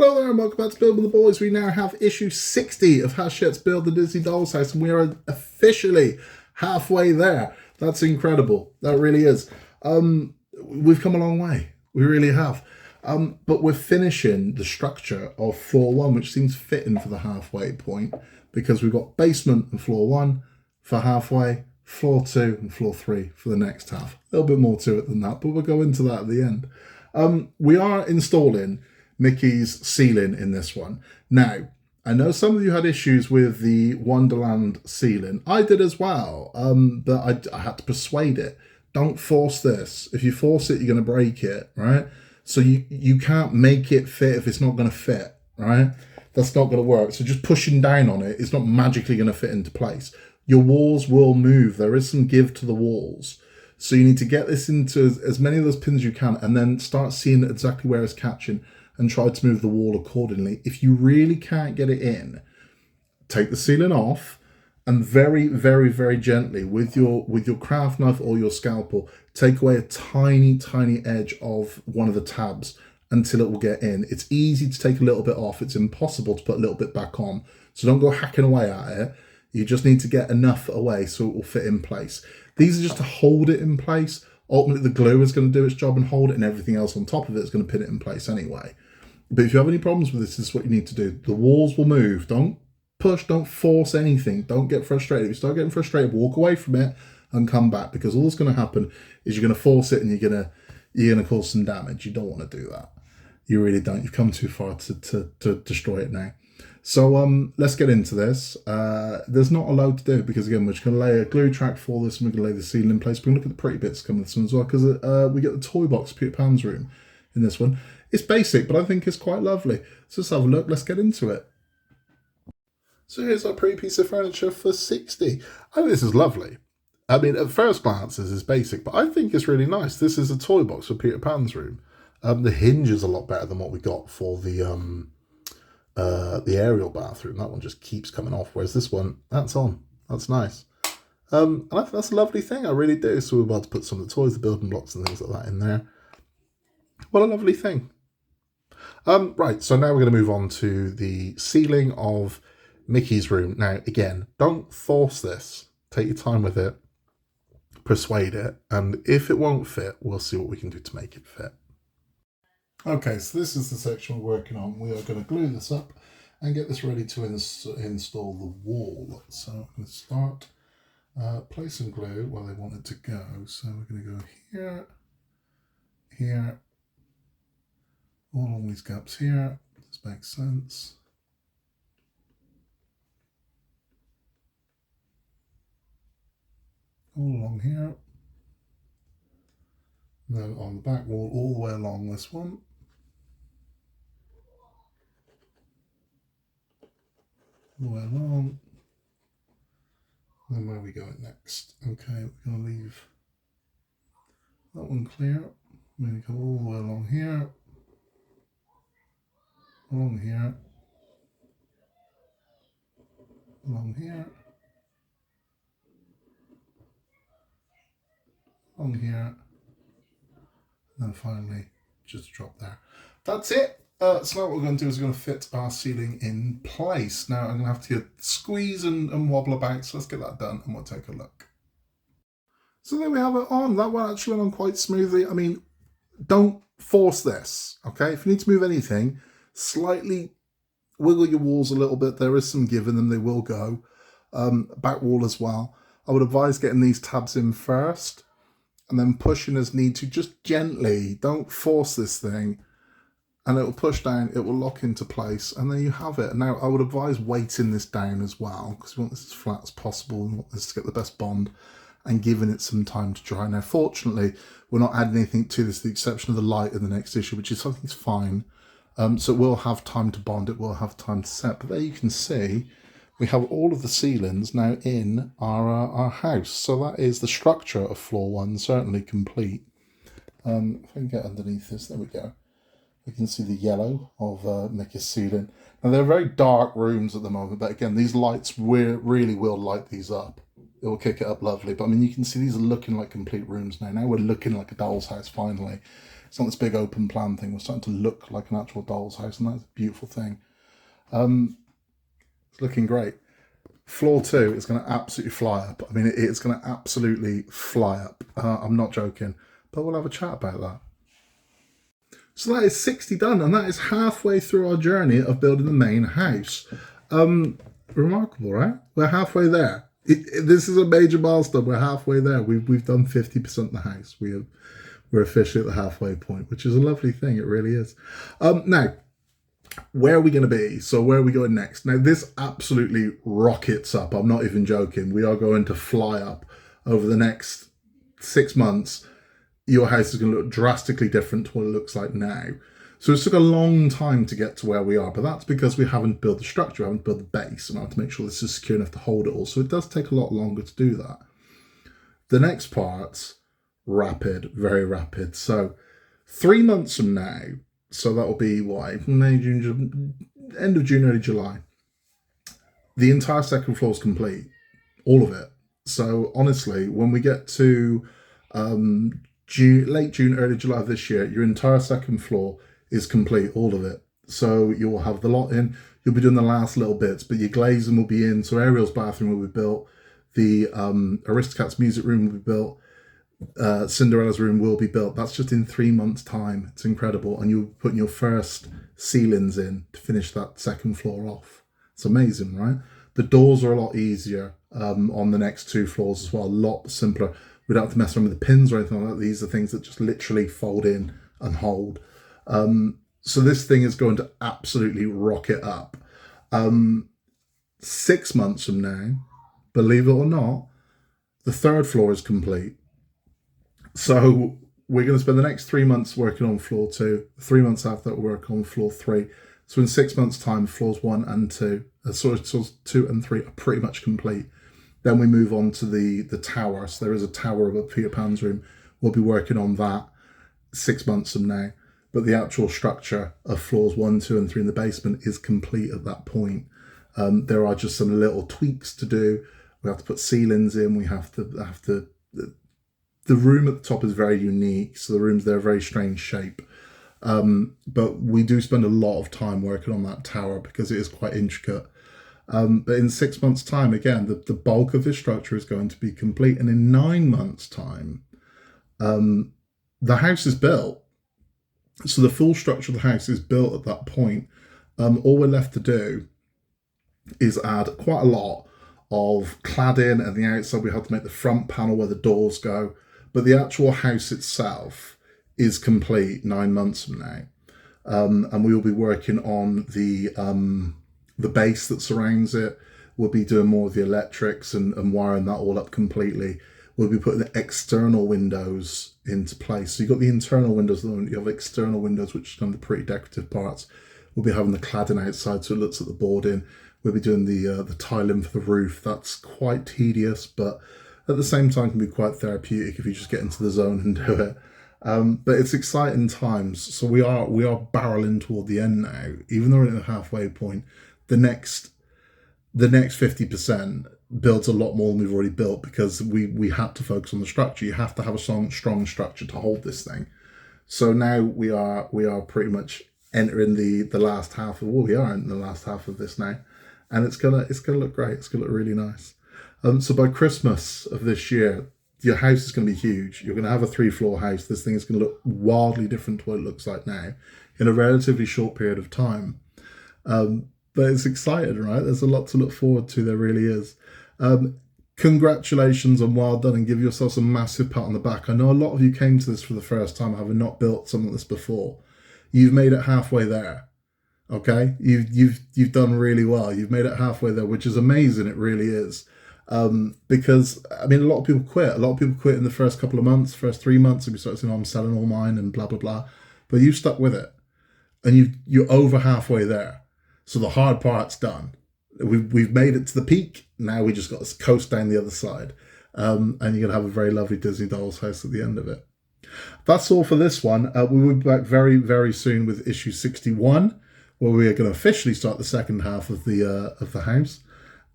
Hello there and welcome back to Build with the Boys. We now have issue 60 of Hachette's Build the Disney Dolls House, and we are officially halfway there. That's incredible. That really is. We've come a long way. We really have. But we're finishing the structure of floor one, which seems fitting for the halfway point, because we've got basement and floor one for halfway, floor two and floor three for the next half. A little bit more to it than that, but we'll go into that at the end. We are installing Mickey's ceiling in this one. Now, I know some of you had issues with the Wonderland ceiling. I did as well, but I had to persuade it. Don't force this. If you force it, you're going to break it, right? So you can't make it fit if it's not going to fit, right? That's not going to work. So just pushing down on it, it's not magically going to fit into place. Your walls will move. There is some give to the walls. So you need to get this into as many of those pins as you can and then start seeing exactly where it's catching and try to move the wall accordingly. If you really can't get it in, take the ceiling off and very, very, very gently with your craft knife or your scalpel, take away a tiny, tiny edge of one of the tabs until it will get in. It's easy to take a little bit off. It's impossible to put a little bit back on. So don't go hacking away at it. You just need to get enough away so it will fit in place. These are just to hold it in place. Ultimately, the glue is going to do its job and hold it, and everything else on top of it is going to pin it in place anyway. But if you have any problems with this is what you need to do. The walls will move. Don't push, don't force anything. Don't get frustrated. If you start getting frustrated, walk away from it and come back, because all that's going to happen is you're going to force it and you're going to cause some damage. You don't want to do that. You really don't. You've come too far to destroy it now. So let's get into this. There's not a load to do because, again, we're just going to lay a glue track for this and we're going to lay the ceiling in place. We're going to look at the pretty bits coming with this one as well, because we get the toy box, Peter Pan's room in this one. It's basic, but I think it's quite lovely. So let's have a look. Let's get into it. So here's our pretty piece of furniture for 60. I think this is lovely. I mean, at first glance, this is basic, but I think it's really nice. This is a toy box for Peter Pan's room. The hinge is a lot better than what we got for the aerial bathroom. That one just keeps coming off, whereas this one, that's on. That's nice. And I think that's a lovely thing. I really do. So we're about to put some of the toys, the building blocks and things like that in there. What a lovely thing. Right, so now we're going to move on to the ceiling of Mickey's room. Now, again, don't force this. Take your time with it. Persuade it. And if it won't fit, we'll see what we can do to make it fit. Okay, so this is the section we're working on. We are going to glue this up and get this ready to install the wall. So I'm going to start placing glue where they want it to go. So we're going to go here, here, all along these gaps here. This makes sense. All along here. And then on the back wall, all the way along this one. All the way along. And then where are we going next? Okay, we're going to leave that one clear. We're going to go all the way along here. Along here, along here, along here, and then finally just drop there. That's it. So now what we're going to do is we're going to fit our ceiling in place. Now I'm going to have to squeeze and wobble about, so let's get that done and we'll take a look. So there we have it on. That one actually went on quite smoothly. I mean, don't force this, okay? If you need to move anything, slightly wiggle your walls a little bit. There is some give in them, they will go. Back wall as well. I would advise getting these tabs in first and then pushing as need to, just gently. Don't force this thing and it will push down, it will lock into place, and then you have it. Now I would advise weighting this down as well, because we want this as flat as possible and want this to get the best bond, and giving it some time to dry. Now fortunately we're not adding anything to this, with the exception of the light in the next issue, which is something that's fine. So it will have time to bond, it will have time to set. But there you can see we have all of the ceilings now in our house. So that is the structure of floor one, certainly complete. If I can get underneath this, there we go. We can see the yellow of Mickey's ceiling. Now they're very dark rooms at the moment, but again, these lights really will light these up. It will kick it up lovely. But I mean, you can see these are looking like complete rooms now. Now we're looking like a doll's house finally. It's not this big open plan thing. We're starting to look like an actual doll's house, and that's a beautiful thing. It's looking great. Floor 2 is going to absolutely fly up. I mean, it's going to absolutely fly up. I'm not joking, but we'll have a chat about that. So that is 60 done, and that is halfway through our journey of building the main house. Remarkable, right? We're halfway there. This is a major milestone. We're halfway there. We've done 50% of the house. We're officially at the halfway point, which is a lovely thing. It really is. Now, where are we going to be? So where are we going next? Now, this absolutely rockets up. I'm not even joking. We are going to fly up over the next 6 months. Your house is going to look drastically different to what it looks like now. So it took a long time to get to where we are, but that's because we haven't built the structure, we haven't built the base, and I have to make sure this is secure enough to hold it all. So it does take a lot longer to do that. The next part's rapid, very rapid. So 3 months from now, so that will be what, May, June, end of June, early July. The entire second floor is complete, all of it. So honestly, when we get to late June, early July of this year, your entire second floor is complete, all of it. So you'll have the lot in. You'll be doing the last little bits, but your glazing will be in. So Ariel's bathroom will be built. The Aristocats music room will be built. Cinderella's room will be built. That's just in 3 months' time. It's incredible. And you're putting your first ceilings in to finish that second floor off. It's amazing, right? The doors are a lot easier on the next 2 floors as well. A lot simpler. We don't have to mess around with the pins or anything like that. These are things that just literally fold in and hold. So this thing is going to absolutely rocket up. 6 months from now, believe it or not, the 3rd floor is complete. So we're going to spend the next 3 months working on floor 2. 3 months after that, we'll work on floor 3. So in 6 months' time, floors 1 and 2, so 2 and 3 are pretty much complete. Then we move on to the tower. So there is a tower above Peter Pan's room. We'll be working on that 6 months from now. But the actual structure of floors 1, 2, and 3 in the basement is complete at that point. There are just some little tweaks to do. We have to put ceilings in. We have to. The room at the top is very unique. So the rooms, they're a very strange shape. But we do spend a lot of time working on that tower because it is quite intricate. But in 6 months' time, again, the bulk of this structure is going to be complete. And in 9 months' time, the house is built. So the full structure of the house is built at that point. All we're left to do is add quite a lot of cladding, and the outside we have to make the front panel where the doors go. But the actual house itself is complete 9 months from now. And we will be working on the base that surrounds it. We'll be doing more of the electrics and wiring that all up completely. We'll be putting the external windows into place. So you've got the internal windows, you have external windows, which is kind of the pretty decorative parts. We'll be having the cladding outside, so it looks at the boarding. We'll be doing the tiling for the roof. That's quite tedious, but at the same time can be quite therapeutic if you just get into the zone and do it. But it's exciting times. So we are barreling toward the end now. Even though we're at the halfway point, the next 50% builds a lot more than we've already built because we had to focus on the structure. You have to have a strong structure to hold this thing. So now we are pretty much entering the last half of we are in the last half of this now, and it's gonna look great. It's gonna look really nice. So by Christmas of this year, your house is going to be huge. You're going to have a 3-floor house. This thing is going to look wildly different to what it looks like now in a relatively short period of time. But it's exciting, right? There's a lot to look forward to. There really is. Congratulations and well done, and give yourselves a massive pat on the back. I know a lot of you came to this for the first time, having not built something like this before. You've made it halfway there. Okay? You've done really well. You've made it halfway there, which is amazing. It really is. Because, I mean, a lot of people quit. A lot of people quit in the first couple of months, first 3 months, and we started saying, I'm selling all mine and blah, blah, blah. But you stuck with it. And you're over halfway there. So the hard part's done. We've made it to the peak. Now we just got to coast down the other side. And you're going to have a very lovely Disney Dolls House at the end of it. That's all for this one. We will be back very, very soon with issue 61, where we are going to officially start the second half of the house.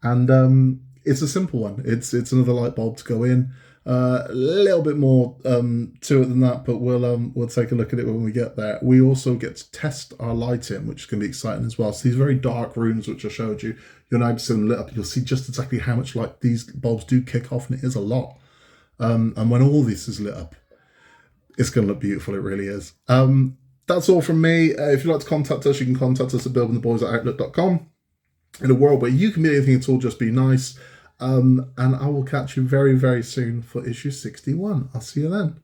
And it's a simple one. It's another light bulb to go in. A little bit more to it than that, but we'll take a look at it when we get there. We also get to test our lighting, which is going to be exciting as well. So these very dark rooms, which I showed you, you'll now be seeing them lit up. You'll see just exactly how much light these bulbs do kick off, and it is a lot. And when all this is lit up, it's going to look beautiful. It really is. That's all from me. If you'd like to contact us, you can contact us at buildingtheboys@outlook.com. In a world where you can be anything at all, just be nice. And I will catch you very, very soon for issue 61. I'll see you then.